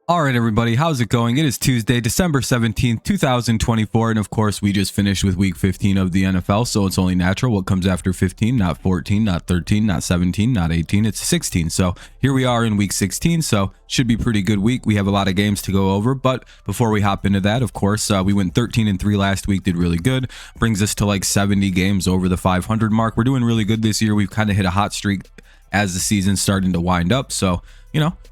All right, everybody, how's it going? It is Tuesday, December 17th, 2024. And of course, we just finished with week 15 of the NFL. So it's only natural. What comes after 15? Not 14, not 13, not 17, not 18. It's 16. So here we are in week 16. So should be a pretty good week. We have a lot of games to go over. But before we hop into that, of course, we went 13-3 last week, did really good. Brings us to like 70 games over the 500 mark. We're doing really good this year. We've kind of hit a hot streak as the season's starting to wind up. So,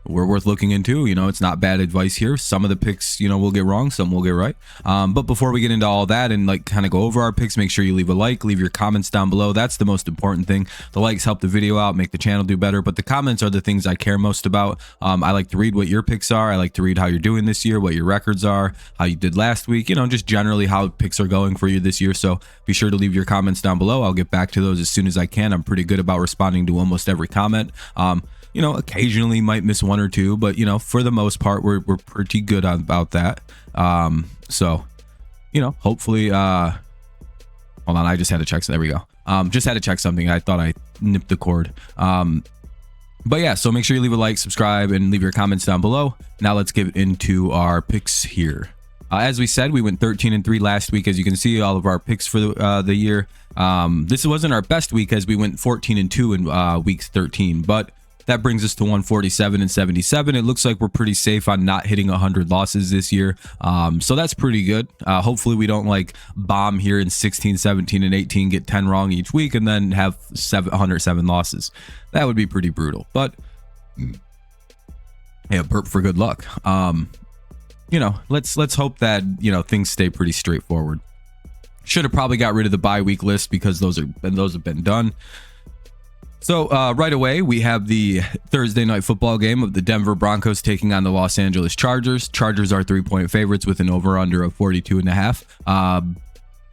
we're worth looking into. It's not bad advice here. Some of the picks, we'll get wrong, some we'll get right. But before we get into all that and kind of go over our picks, make sure you leave a like, leave your comments down below. That's the most important thing. The likes help the video out, make the channel do better, but the comments are the things I care most about. I like to read what your picks are. I like to read how you're doing this year, what your records are, how you did last week, just generally how picks are going for you this year. So be sure to leave your comments down below. I'll get back to those as soon as I can. I'm pretty good about responding to almost every comment. Occasionally might miss one or two, but for the most part, we're pretty good about that. So hopefully, hold on, I just had to check. There we go. Just had to check something. I thought I nipped the cord. But yeah, so make sure you leave a like, subscribe, and leave your comments down below. Now let's get into our picks here. As we said, we went 13-3 last week. As you can see, all of our picks for the year. This wasn't our best week as we went 14-2 in week 13, but that brings us to 147-77. It looks like we're pretty safe on not hitting 100 losses this year. So that's pretty good. Hopefully we don't bomb here in 16, 17, and 18, get 10 wrong each week, and then have 107 losses. That would be pretty brutal. But yeah, burp for good luck. Let's hope that things stay pretty straightforward. Should have probably got rid of the bye week list because those have been done. So right away, we have the Thursday night football game of the Denver Broncos taking on the Los Angeles Chargers. Chargers are 3-point favorites with an over-under of 42.5.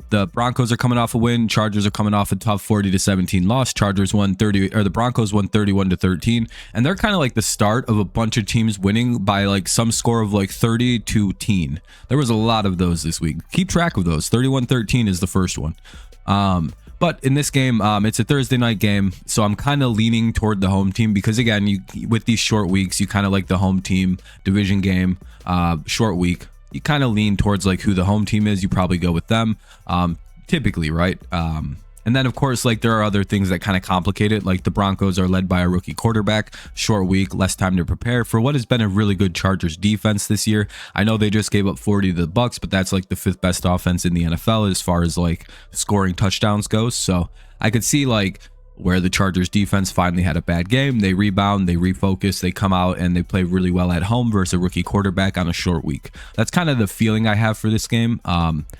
The Broncos are coming off a win. Chargers are coming off a tough 40-17 loss. The Broncos won 31-13, and they're kind of like the start of a bunch of teams winning by some score of 30-10. There was a lot of those this week. Keep track of those. 31-13 is the first one. But in this game, it's a Thursday night game, so I'm kind of leaning toward the home team because, again, with these short weeks, you kind of like the home team division game, short week. You kind of lean towards who the home team is. You probably go with them, typically, right? And then, of course, there are other things that kind of complicate it. The Broncos are led by a rookie quarterback, short week, less time to prepare for what has been a really good Chargers defense this year. I know they just gave up 40 to the Bucks, but that's the fifth best offense in the NFL as far as scoring touchdowns goes. So I could see where the Chargers defense finally had a bad game. They rebound, they refocus, they come out and they play really well at home versus a rookie quarterback on a short week. That's kind of the feeling I have for this game.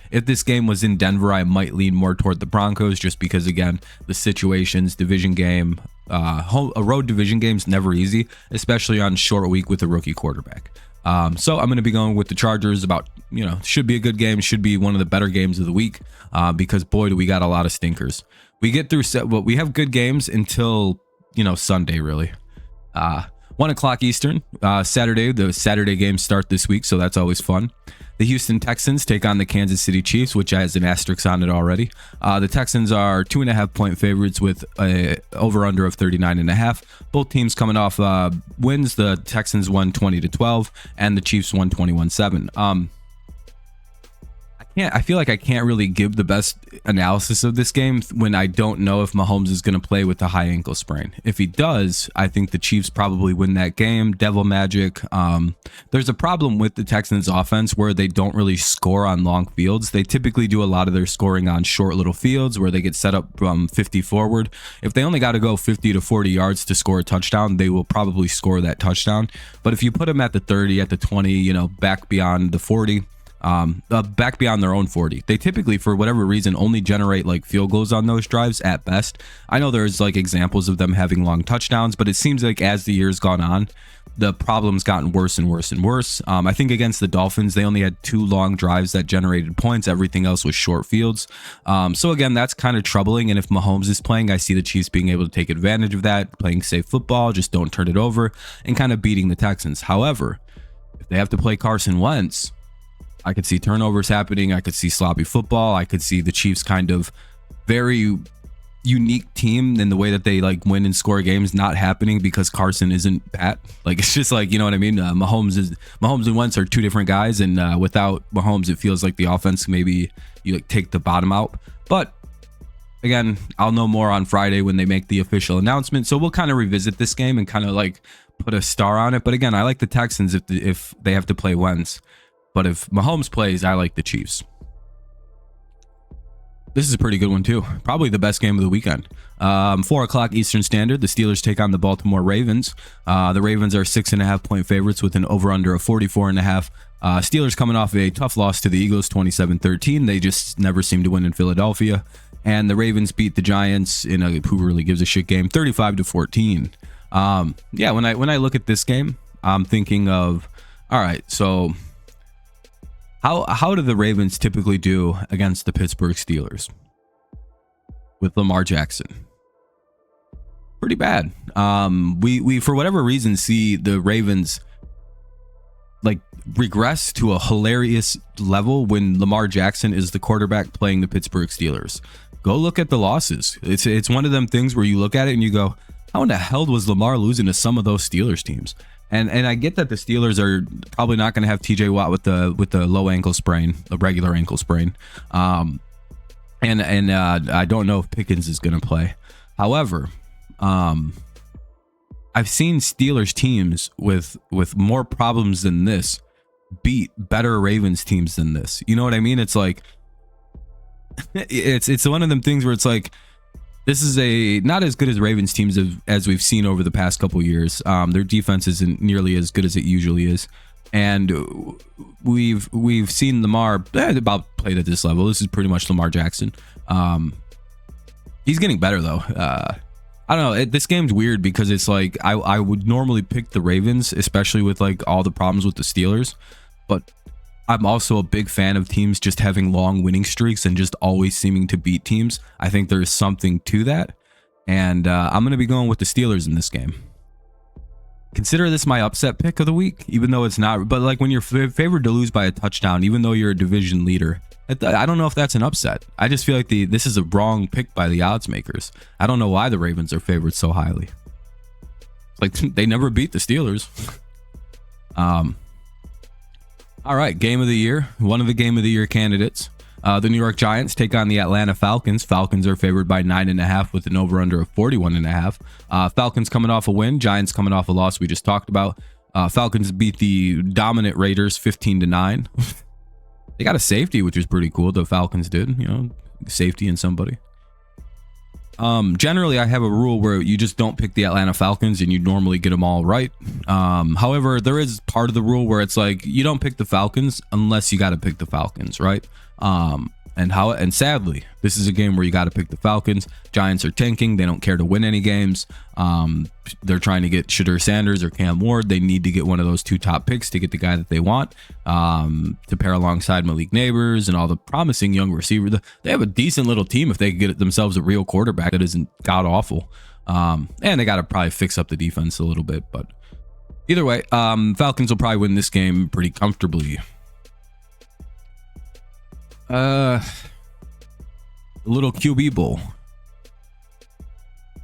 If this game was in Denver, I might lean more toward the Broncos just because, again, the situations, division game, a road division game is never easy, especially on short week with a rookie quarterback. So I'm going to be going with the Chargers. Should be a good game, should be one of the better games of the week because, boy, do we got a lot of stinkers. We get through we have good games until, Sunday, really. 1 o'clock Eastern, Saturday. The Saturday games start this week, so that's always fun. The Houston Texans take on the Kansas City Chiefs, which has an asterisk on it already. The Texans are 2.5-point favorites with a over-under of 39.5. Both teams coming off wins. The Texans won 20-12, and the Chiefs won 21-7. I feel like I can't really give the best analysis of this game when I don't know if Mahomes is going to play with a high ankle sprain. If he does, I think the Chiefs probably win that game. Devil magic. There's a problem with the Texans offense where they don't really score on long fields. They typically do a lot of their scoring on short little fields where they get set up from 50 forward. If they only got to go 50 to 40 yards to score a touchdown, they will probably score that touchdown. But if you put them at the 30, at the 20, back beyond the 40, back beyond their own 40, they typically, for whatever reason, only generate field goals on those drives at best. I know there's examples of them having long touchdowns, but it seems as the year's gone on, the problem's gotten worse and worse and worse. I think against the Dolphins, they only had 2 long drives that generated points. Everything else was short fields. So again, that's kind of troubling. And if Mahomes is playing, I see the Chiefs being able to take advantage of that, playing safe football, just don't turn it over, and kind of beating the Texans. However, if they have to play Carson Wentz, I could see turnovers happening. I could see sloppy football. I could see the Chiefs kind of very, unique team in the way that they like win and score games not happening because Carson isn't Pat. Like, it's just like, you know what I mean? Mahomes and Wentz are two different guys, and without Mahomes, it feels like the offense maybe you like take the bottom out. But again, I'll know more on Friday when they make the official announcement. So we'll kind of revisit this game and kind of like put a star on it. But again, I like the Texans if they have to play Wentz. But if Mahomes plays, I like the Chiefs. This is a pretty good one too. Probably the best game of the weekend. 4 o'clock Eastern Standard. The Steelers take on the Baltimore Ravens. The Ravens are 6.5 point favorites with an over-under of 44.5. Steelers coming off a tough loss to the Eagles, 27-13. They just never seem to win in Philadelphia. And the Ravens beat the Giants in a who really gives a shit game, 35-14. Yeah, when I look at this game, I'm thinking of, all right, so how do the Ravens typically do against the Pittsburgh Steelers with Lamar Jackson? Pretty bad. We for whatever reason see the Ravens like regress to a hilarious level when Lamar Jackson is the quarterback playing the Pittsburgh Steelers. Go look at the losses. It's one of them things where you look at it and you go, how in the hell was Lamar losing to some of those Steelers teams? And I get that the Steelers are probably not going to have TJ Watt with the low ankle sprain, a regular ankle sprain. And I don't know if Pickens is going to play. However, I've seen Steelers teams with more problems than this beat better Ravens teams than this. You know what I mean? It's like it's one of them things where it's like, this is a not as good as Ravens teams as we've seen over the past couple years. Their defense isn't nearly as good as it usually is, and we've seen Lamar about played at this level. This is pretty much Lamar Jackson. He's getting better though. I don't know. This game's weird because it's like I would normally pick the Ravens, especially with like all the problems with the Steelers, but I'm also a big fan of teams just having long winning streaks and just always seeming to beat teams. I think there's something to that. And I'm going to be going with the Steelers in this game. Consider this my upset pick of the week, even though it's not. But like when you're favored to lose by a touchdown, even though you're a division leader, I don't know if that's an upset. I just feel like this is a wrong pick by the odds makers. I don't know why the Ravens are favored so highly. Like they never beat the Steelers. All right, game of the year. One of the game of the year candidates. The New York Giants take on the Atlanta Falcons. Falcons are favored by 9.5 with an over-under of 41.5. Falcons coming off a win. Giants coming off a loss we just talked about. Falcons beat the dominant Raiders 15-9. They got a safety, which is pretty cool. The Falcons did, safety in somebody. Generally, I have a rule where you just don't pick the Atlanta Falcons and you normally get them all right. However, there is part of the rule where it's like you don't pick the Falcons unless you got to pick the Falcons, right? And sadly, this is a game where you got to pick the Falcons. Giants are tanking. They don't care to win any games. They're trying to get Shadur Sanders or Cam Ward. They need to get one of those two top picks to get the guy that they want to pair alongside Malik Neighbors and all the promising young receivers. They have a decent little team if they could get themselves a real quarterback that isn't god awful. And they got to probably fix up the defense a little bit. But either way, Falcons will probably win this game pretty comfortably. The little QB bowl.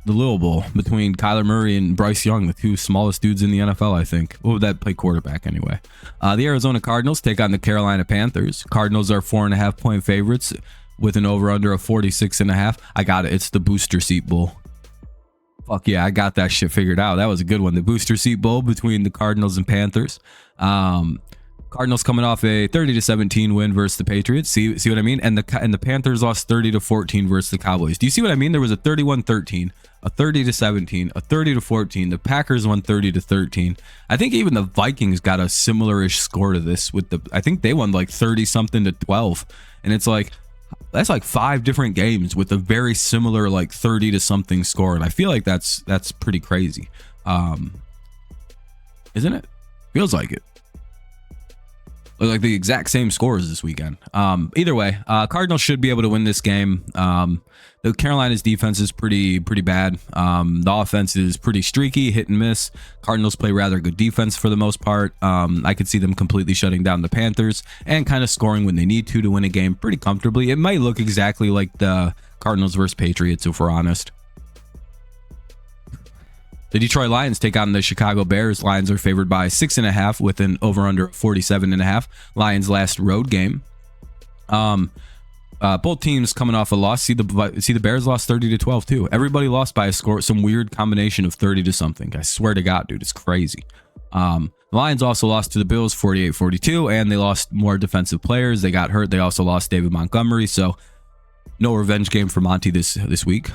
The little bowl between Kyler Murray and Bryce Young, the two smallest dudes in the NFL, I think. What would that play quarterback anyway? The Arizona Cardinals take on the Carolina Panthers. Cardinals are 4.5 point favorites with an over-under of 46.5. I got it. It's the Booster Seat Bowl. Fuck yeah, I got that shit figured out. That was a good one. The Booster Seat Bowl between the Cardinals and Panthers. Cardinals coming off a 30-17 win versus the Patriots. See what I mean? And the Panthers lost 30-14 versus the Cowboys. Do you see what I mean? There was a 31-13, a 30-17, a 30-14. The Packers won 30-13. I think even the Vikings got a similar-ish score to this I think they won like 30 something to 12. And it's like that's like 5 different games with a very similar like 30 to something score. And I feel like that's pretty crazy. Isn't it? Feels like it. Look like the exact same scores this weekend. Either way, Cardinals should be able to win this game. The Carolina's defense is pretty bad. The offense is pretty streaky, hit and miss. Cardinals play rather good defense for the most part. I could see them completely shutting down the Panthers and kind of scoring when they need to win a game pretty comfortably. It might look exactly like the Cardinals versus Patriots, if we're honest. The Detroit Lions take on the Chicago Bears. Lions are favored by 6.5 with an over-under 47.5. Lions' last road game. Both teams coming off a loss. See the Bears lost 30-12 too. Everybody lost by a score, some weird combination of 30 to something. I swear to God, dude, it's crazy. The Lions also lost to the Bills 48-42, and they lost more defensive players. They got hurt. They also lost David Montgomery, so no revenge game for Monty this week.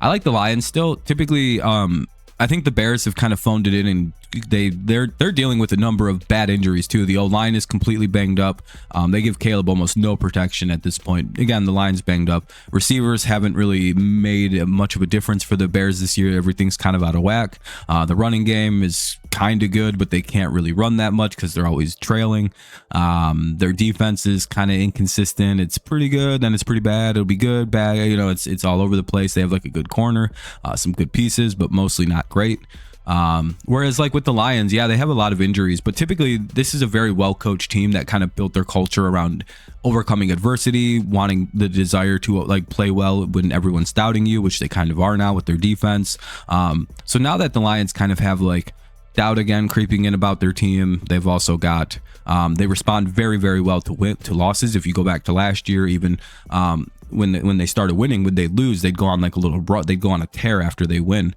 I like the Lions still. Typically, I think the Bears have kind of phoned it in, and they're dealing with a number of bad injuries too. The O-line is completely banged up. They give Caleb almost no protection at this point. Again, the line's banged up. Receivers haven't really made much of a difference for the Bears this year. Everything's kind of out of whack. The running game is kind of good, but they can't really run that much because they're always trailing. Their defense is kind of inconsistent. It's pretty good, then it's pretty bad. It'll be good, bad. You know, it's all over the place. They have like a good corner, some good pieces, but mostly not great. Whereas like with the Lions, yeah, they have a lot of injuries, but typically this is a very well-coached team that kind of built their culture around overcoming adversity, wanting the desire to like play well when everyone's doubting you, which they kind of are now with their defense. So now that the Lions kind of have like doubt again creeping in about their team, they've also got they respond very, very well to losses. If you go back to last year, even when they started winning, when they lose, they'd go on like a little they'd go on a tear after they win.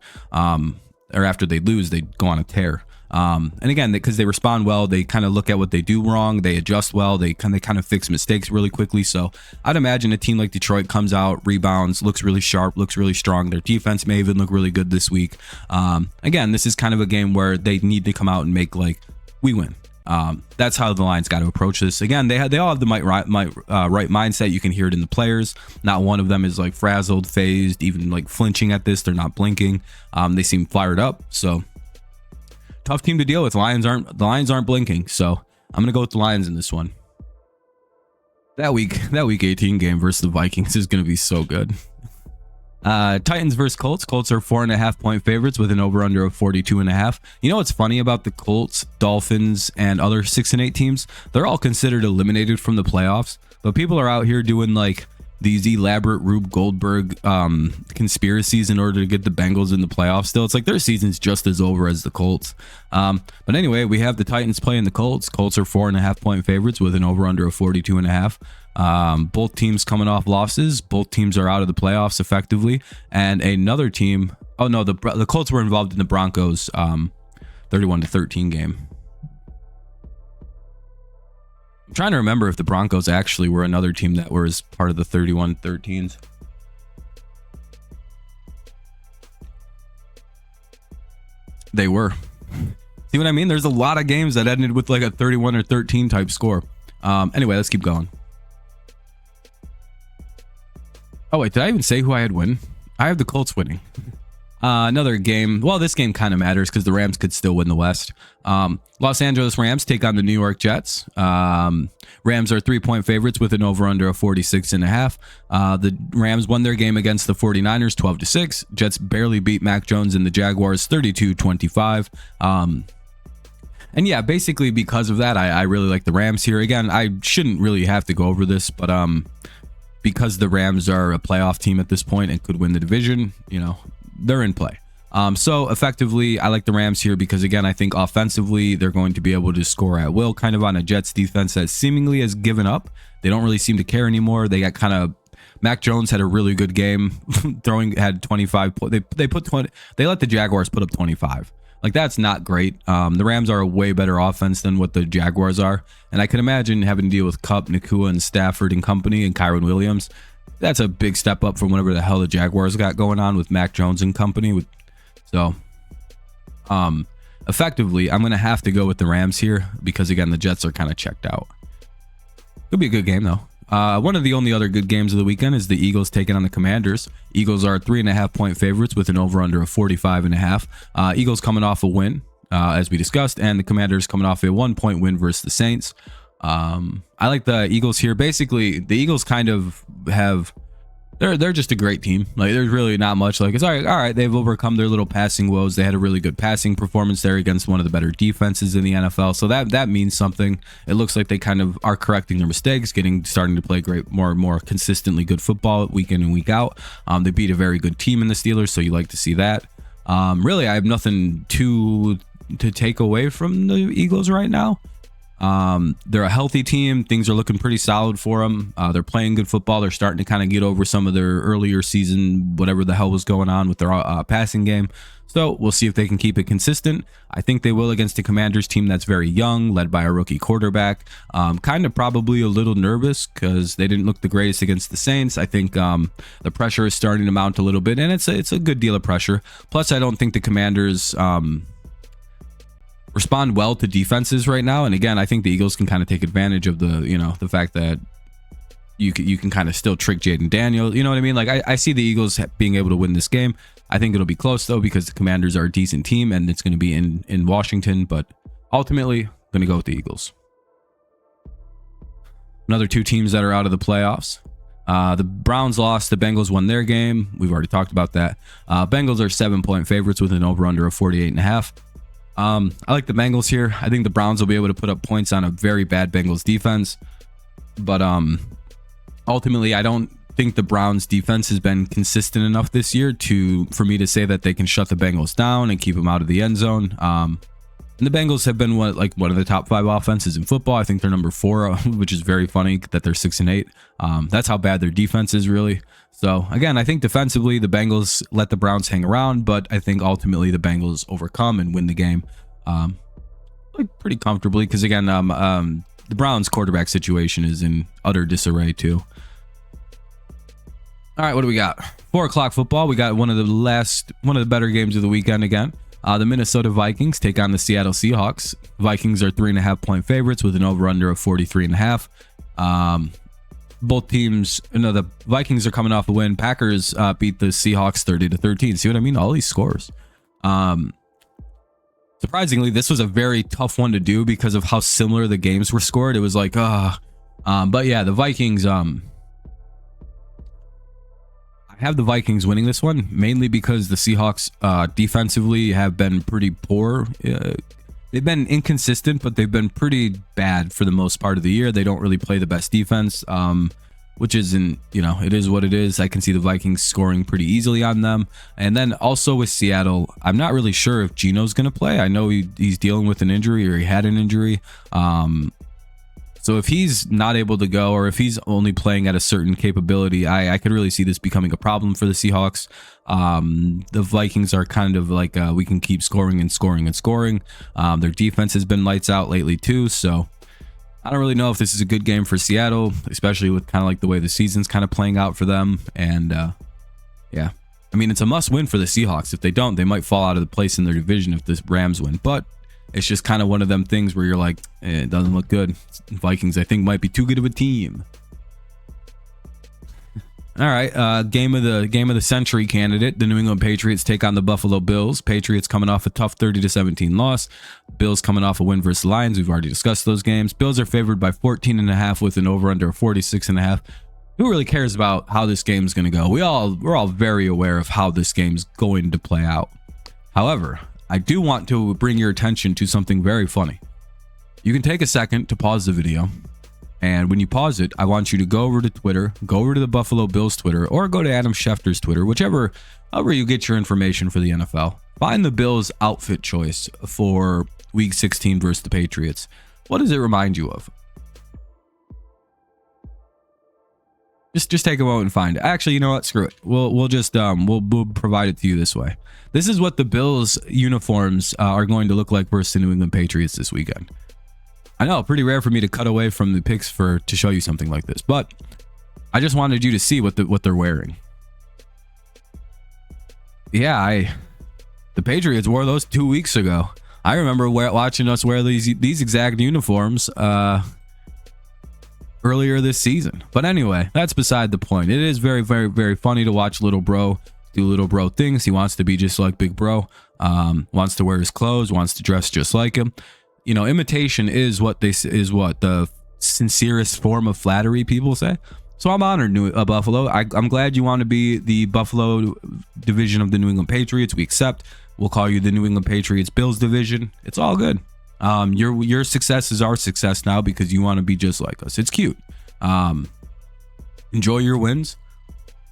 Or after they lose, they go on a tear. And again, because they respond well, they kind of look at what they do wrong, they adjust well, they kind of fix mistakes really quickly. So I'd imagine a team like Detroit comes out, rebounds, looks really sharp, looks really strong. Their defense may even look really good this week. Again, this is kind of a game where they need to come out and make like, we win. That's how the Lions got to approach this. Again, they all have the right mindset. You can hear it in the players. Not one of them is like frazzled, phased, even like flinching at this. They're not blinking. They seem fired up. So tough team to deal with. The Lions aren't blinking. So I'm gonna go with the Lions in this one. That week 18 game versus the Vikings is gonna be so good. Titans versus Colts. Colts are 4.5 point favorites with an over under of 42.5. You know what's funny about the Colts, Dolphins, and other 6 and 8 teams? They're all considered eliminated from the playoffs, but people are out here doing like these elaborate Rube Goldberg conspiracies in order to get the Bengals in the playoffs. Still, it's like their season's just as over as the Colts. But anyway, we have the Titans playing the Colts. Colts are 4.5 point favorites with an over under of 42.5. Both teams coming off losses. Both teams are out of the playoffs effectively. And another team, oh no, the Colts were involved in the Broncos 31-13 game. I'm trying to remember if the Broncos actually were another team that was part of the 31-13s. They were. See what I mean? There's a lot of games that ended with like a 31 or 13 type score. Anyway, let's keep going. Oh wait, did I even say who I had win? I have the Colts winning. Another game. Well, this game kind of matters because the Rams could still win the West. Los Angeles Rams take on the New York Jets. Rams are 3-point favorites with an over-under of 46.5. The Rams won their game against the 49ers 12-6. Jets barely beat Mac Jones and the Jaguars 32-25. And yeah, basically because of that, I really like the Rams here. Again, I shouldn't really have to go over this, but because the Rams are a playoff team at this point and could win the division, you know, they're in play. So effectively, I like the Rams here because, again, I think offensively, they're going to be able to score at will, kind of on a Jets defense that seemingly has given up. They don't really seem to care anymore. They got kind of, Mac Jones had a really good game, had 25. They let the Jaguars put up 25. Like, that's not great. The Rams are a way better offense than what the Jaguars are. And I can imagine having to deal with Kupp, Nakua, and Stafford and company and Kyron Williams. That's a big step up from whatever the hell the Jaguars got going on with Mac Jones and company. So, effectively, I'm going to have to go with the Rams here because, again, the Jets are kind of checked out. It'll be a good game, though. One of the only other good games of the weekend is the Eagles taking on the Commanders. Eagles are 3.5 point favorites with an over-under of 45.5. Eagles coming off a win, as we discussed, and the Commanders coming off a 1-point win versus the Saints. I like the Eagles here. Basically, the Eagles kind of have they're just a great team. Like, there's really not much. Like, it's all right. They've overcome their little passing woes. They had a really good passing performance there against one of the better defenses in the NFL. So that means something. It looks like they kind of are correcting their mistakes, starting to play more and more consistently good football week in and week out. They beat a very good team in the Steelers, so you like to see that. Really, I have nothing to take away from the Eagles right now. They're a healthy team. Things are looking pretty solid for them. They're playing good football. They're starting to kind of get over some of their earlier season, whatever the hell was going on with their passing game. So we'll see if they can keep it consistent. I think they will against a Commanders team that's very young, led by a rookie quarterback. Kind of probably a little nervous because they didn't look the greatest against the Saints. I think the pressure is starting to mount a little bit, and it's a good deal of pressure. Plus, I don't think the Commanders respond well to defenses right now. And again, I think the Eagles can kind of take advantage of the fact that you can kind of still trick Jaden Daniels. You know what I mean? Like, I see the Eagles being able to win this game. I think it'll be close though, because the Commanders are a decent team and it's going to be in Washington, but ultimately I'm going to go with the Eagles. Another two teams that are out of the playoffs. The Browns lost. The Bengals won their game. We've already talked about that. Bengals are 7-point favorites with an over-under of 48.5. I like the Bengals here. I think the Browns will be able to put up points on a very bad Bengals defense. But ultimately, I don't think the Browns defense has been consistent enough this year for me to say that they can shut the Bengals down and keep them out of the end zone. And the Bengals have been one of the top 5 offenses in football. I think they're number 4, which is very funny that they're 6-8. That's how bad their defense is, really. So again, I think defensively the Bengals let the Browns hang around, but I think ultimately the Bengals overcome and win the game pretty comfortably, because again, the Browns quarterback situation is in utter disarray too. All right, what do we got? 4:00 football. We got one of the better games of the weekend again. The Minnesota Vikings take on the Seattle Seahawks. Vikings are 3.5-point favorites with an over-under of 43.5. Both teams, the Vikings are coming off a win. Packers beat the Seahawks 30-13. See what I mean? All these scores. Surprisingly, this was a very tough one to do because of how similar the games were scored. It was like, but yeah, the Vikings, I have the Vikings winning this one, mainly because the Seahawks defensively have been pretty poor. They've been inconsistent, but they've been pretty bad for the most part of the year. They don't really play the best defense, which isn't, it is what it is. I can see the Vikings scoring pretty easily on them. And then also with Seattle, I'm not really sure if Geno's going to play. I know he's dealing with an injury, or he had an injury. So if he's not able to go, or if he's only playing at a certain capability, I could really see this becoming a problem for the Seahawks. The Vikings are kind of like, we can keep scoring and scoring and scoring. Their defense has been lights out lately too. So I don't really know if this is a good game for Seattle, especially with kind of like the way the season's kind of playing out for them. And yeah, I mean, it's a must win for the Seahawks. If they don't, they might fall out of the place in their division if the Rams win. But it's just kind of one of them things where you're like, it doesn't look good. Vikings, I think, might be too good of a team. All right, game of the century candidate. The New England Patriots take on the Buffalo Bills. Patriots coming off a tough 30-17 loss. Bills coming off a win versus the Lions. We've already discussed those games. Bills are favored by 14.5 with an over/under of 46.5. Who really cares about how this game's going to go? We're all very aware of how this game's going to play out. However, I do want to bring your attention to something very funny. You can take a second to pause the video, and when you pause it, I want you to go over to Twitter, go over to the Buffalo Bills Twitter, or go to Adam Schefter's Twitter, however you get your information for the NFL. Find the Bills outfit choice for Week 16 versus the Patriots. What does it remind you of? Just take a moment and find it. Actually, you know what? Screw it. We'll provide it to you this way. This is what the Bills uniforms are going to look like versus the New England Patriots this weekend. I know, pretty rare for me to cut away from the picks to show you something like this, but I just wanted you to see what they're wearing. Yeah, the Patriots wore those 2 weeks ago. I remember watching us wear these exact uniforms earlier this season. But anyway, that's beside the point. It is very, very, very funny to watch little bro do little bro things. He wants to be just like big bro, wants to wear his clothes, wants to dress just like him. Imitation is what the sincerest form of flattery, people say. So I'm honored, Buffalo. I'm glad you want to be the Buffalo division of the New England Patriots. We accept. We'll call you the New England Patriots Bills division. It's all good. Your success is our success now because you want to be just like us. It's cute. Enjoy your wins.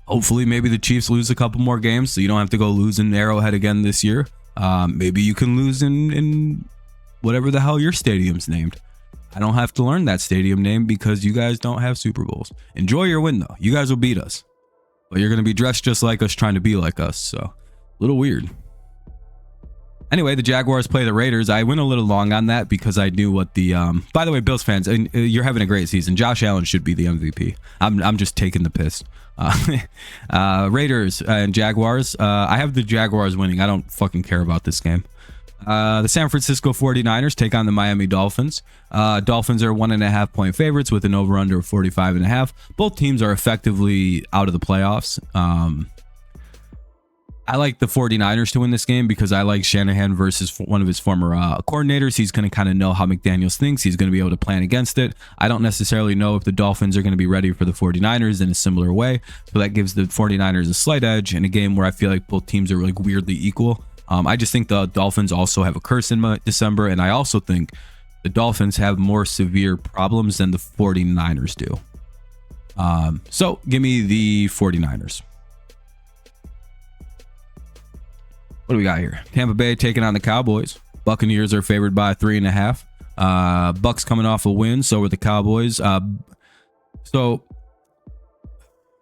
Hopefully, maybe the Chiefs lose a couple more games so you don't have to go lose in Arrowhead again this year. Maybe you can lose in whatever the hell your stadium's named. I don't have to learn that stadium name because you guys don't have Super Bowls. Enjoy your win, though. You guys will beat us. But you're going to be dressed just like us, trying to be like us. So, a little weird. Anyway, the Jaguars play the Raiders. I went a little long on that because I knew what the... by the way, Bills fans, you're having a great season. Josh Allen should be the MVP. I'm just taking the piss. Raiders and Jaguars. I have the Jaguars winning. I don't fucking care about this game. The San Francisco 49ers take on the Miami Dolphins. Dolphins are 1.5 point favorites with an over-under of 45.5. Both teams are effectively out of the playoffs. I like the 49ers to win this game because I like Shanahan versus one of his former coordinators. He's going to kind of know how McDaniels thinks. He's going to be able to plan against it. I don't necessarily know if the Dolphins are going to be ready for the 49ers in a similar way. So that gives the 49ers a slight edge in a game where I feel like both teams are like weirdly equal. I just think the Dolphins also have a curse in December. And I also think the Dolphins have more severe problems than the 49ers do. So give me the 49ers. What do we got here? Tampa Bay taking on the Cowboys. Buccaneers are favored by 3.5. Bucks coming off a win, so are the Cowboys. So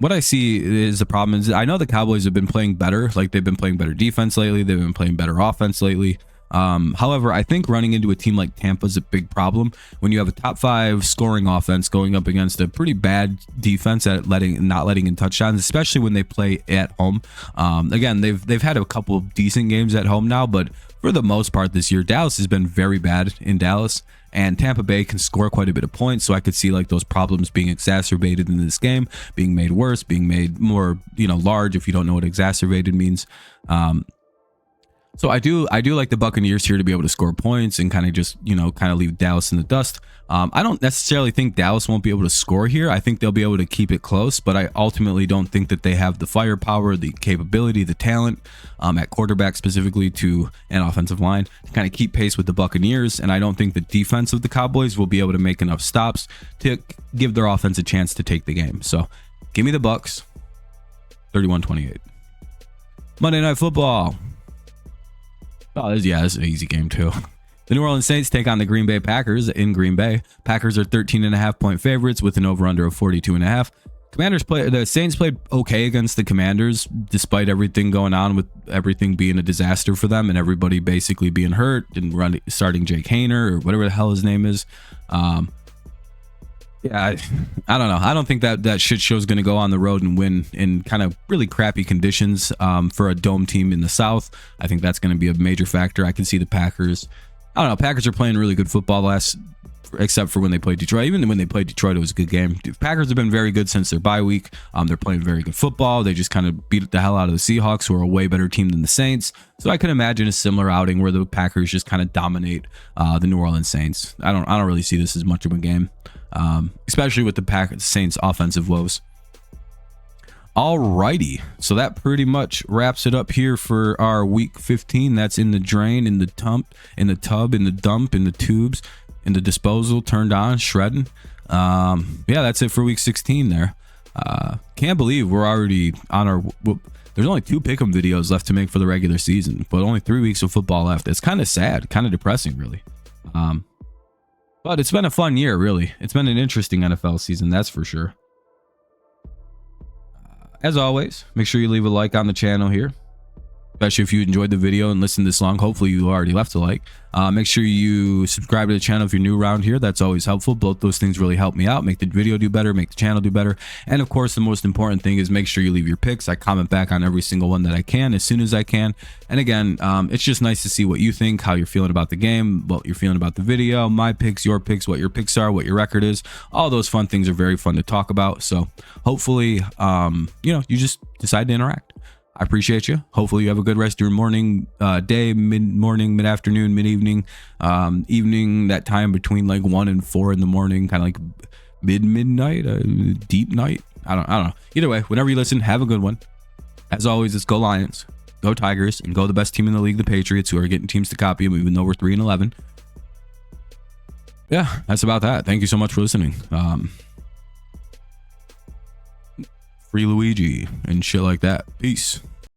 what I see is the problem is I know the Cowboys have been playing better. Like they've been playing better defense lately. They've been playing better offense lately. However, I think running into a team like Tampa is a big problem when you have a top 5 scoring offense going up against a pretty bad defense at not letting in touchdowns, especially when they play at home. Again, they've had a couple of decent games at home now, but for the most part this year, Dallas has been very bad in Dallas, and Tampa Bay can score quite a bit of points. So I could see like those problems being exacerbated in this game, being made worse, being made more, large if you don't know what exacerbated means. So I do like the Buccaneers here to be able to score points and kind of just, leave Dallas in the dust. I don't necessarily think Dallas won't be able to score here. I think they'll be able to keep it close, but I ultimately don't think that they have the firepower, the capability, the talent at quarterback specifically and offensive line to kind of keep pace with the Buccaneers. And I don't think the defense of the Cowboys will be able to make enough stops to give their offense a chance to take the game. So give me the Bucks, 31-28. Monday Night Football. Oh, this is an easy game too. The New Orleans Saints take on the Green Bay Packers in Green Bay. Packers are 13.5 point favorites with an over-under of 42.5. The Saints played okay against the Commanders, despite everything going on with everything being a disaster for them and everybody basically being hurt and starting Jake Haener or whatever the hell his name is. I don't know. I don't think that shit show is going to go on the road and win in kind of really crappy conditions for a dome team in the South. I think that's going to be a major factor. I can see the Packers. I don't know. Packers are playing really good football except for when they played Detroit. Even when they played Detroit, it was a good game. Packers have been very good since their bye week. They're playing very good football. They just kind of beat the hell out of the Seahawks, who are a way better team than the Saints. So I can imagine a similar outing where the Packers just kind of dominate the New Orleans Saints. I don't really see this as much of a game. Especially with the Saints offensive woes. Alrighty, so that pretty much wraps it up here for our week 15. That's in the drain, in the tub, in the dump, in the tubes, in the disposal, turned on, shredding. That's it for week 16 there. Can't believe we're already on our... There's only 2 pick'em videos left to make for the regular season, but only 3 weeks of football left. It's kind of sad, kind of depressing, really. But it's been a fun year, really. It's been an interesting NFL season, that's for sure. As always, make sure you leave a like on the channel here, especially if you enjoyed the video and listened this long. Hopefully you already left a like. Make sure you subscribe to the channel if you're new around here. That's always helpful. Both those things really help me out, make the video do better, make the channel do better. And of course, the most important thing is make sure you leave your picks. I comment back on every single one that I can as soon as I can. And again, it's just nice to see what you think, how you're feeling about the game, what you're feeling about the video, my picks, what your picks are, what your record is. All those fun things are very fun to talk about. So hopefully, you just decide to interact. I appreciate you. Hopefully you have a good rest of your morning, day, mid-morning, mid-afternoon, mid-evening, evening, that time between like 1 and 4 in the morning, kind of like midnight, deep night. I don't know. Either way, whenever you listen, have a good one. As always, it's go Lions, go Tigers, and go the best team in the league, the Patriots, who are getting teams to copy them, even though we're 3-11. Yeah, that's about that. Thank you so much for listening. Free Luigi and shit like that. Peace.